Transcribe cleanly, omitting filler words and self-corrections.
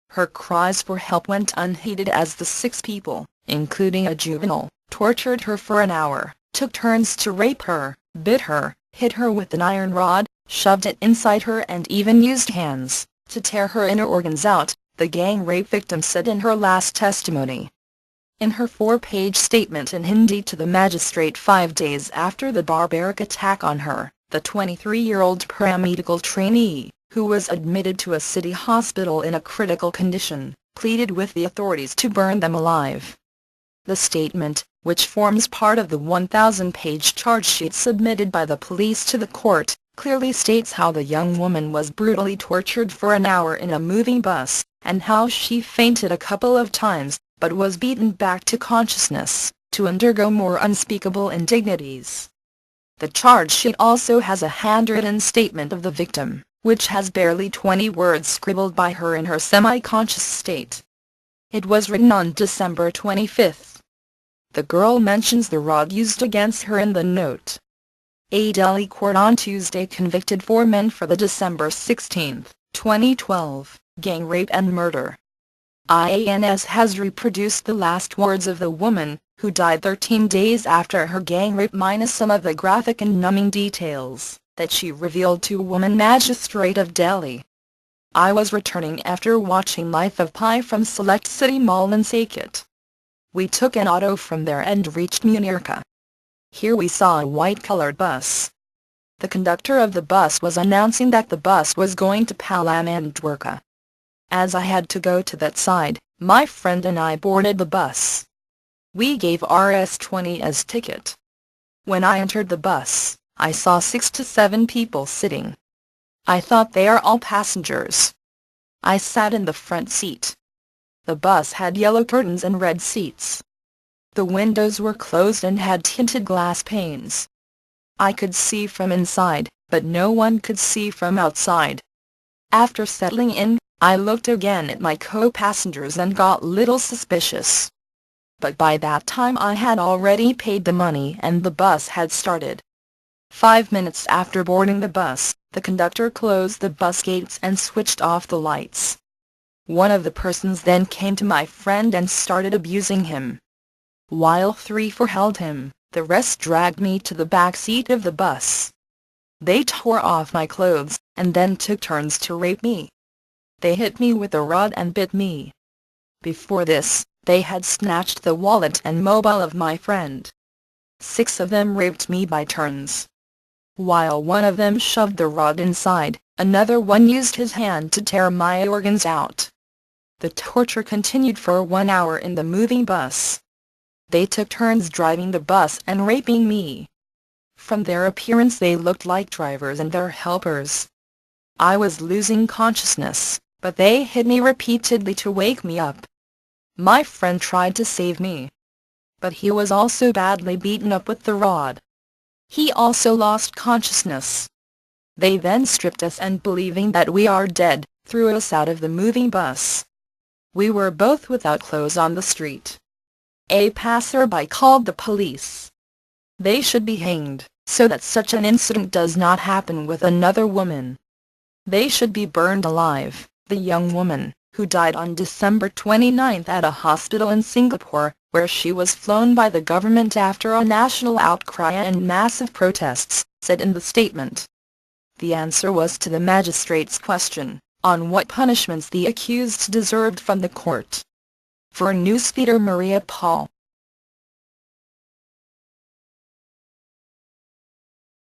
Her cries for help went unheeded as the 6 people, including a juvenile, tortured her for an hour, took turns to rape her, bit her, hit her with an iron rod, shoved it inside her and even used hands to tear her inner organs out, the gang rape victim said in her last testimony. In her 4-page statement in Hindi to the magistrate 5 days after the barbaric attack on her, the 23-year-old paramedical trainee, who was admitted to a city hospital in a critical condition, pleaded with the authorities to burn them alive. The statement, which forms part of the 1,000-page charge sheet submitted by the police to the court, clearly states how the young woman was brutally tortured for an hour in a moving bus, and how she fainted a couple of times, but was beaten back to consciousness, to undergo more unspeakable indignities. The charge sheet also has a handwritten statement of the victim, which has barely 20 words scribbled by her in her semi-conscious state. It was written on December 25. The girl mentions the rod used against her in the note. A Delhi court on Tuesday convicted 4 men for the December 16, 2012, gang rape and murder. IANS has reproduced the last words of the woman, who died 13 days after her gang rape, minus some of the graphic and numbing details that she revealed to a woman magistrate of Delhi. I was returning after watching Life of Pi from Select City Mall in Saket. We took an auto from there and reached Munirka. Here we saw a white-colored bus. The conductor of the bus was announcing that the bus was going to Palam and Dwarka. As I had to go to that side, my friend and I boarded the bus. We gave Rs20 as ticket. When I entered the bus, I saw 6 to 7 people sitting. I thought they are all passengers. I sat in the front seat. The bus had yellow curtains and red seats. The windows were closed and had tinted glass panes. I could see from inside, but no one could see from outside. After settling in, I looked again at my co-passengers and got little suspicious. But by that time I had already paid the money and the bus had started. 5 minutes after boarding the bus, the conductor closed the bus gates and switched off the lights. One of the persons then came to my friend and started abusing him. While 3 held him, the rest dragged me to the back seat of the bus. They tore off my clothes, and then took turns to rape me. They hit me with a rod and bit me. Before this, they had snatched the wallet and mobile of my friend. 6 of them raped me by turns. While one of them shoved the rod inside, another one used his hand to tear my organs out. The torture continued for 1 hour in the moving bus. They took turns driving the bus and raping me. From their appearance they looked like drivers and their helpers. I was losing consciousness, but they hit me repeatedly to wake me up. My friend tried to save me, but he was also badly beaten up with the rod. He also lost consciousness. They then stripped us and, believing that we are dead, threw us out of the moving bus. We were both without clothes on the street. A passerby called the police. They should be hanged, so that such an incident does not happen with another woman. They should be burned alive. The young woman, who died on December 29 at a hospital in Singapore, where she was flown by the government after a national outcry and massive protests, said in the statement. The answer was to the magistrate's question on what punishments the accused deserved from the court. For Newsfeeder, Maria Paul.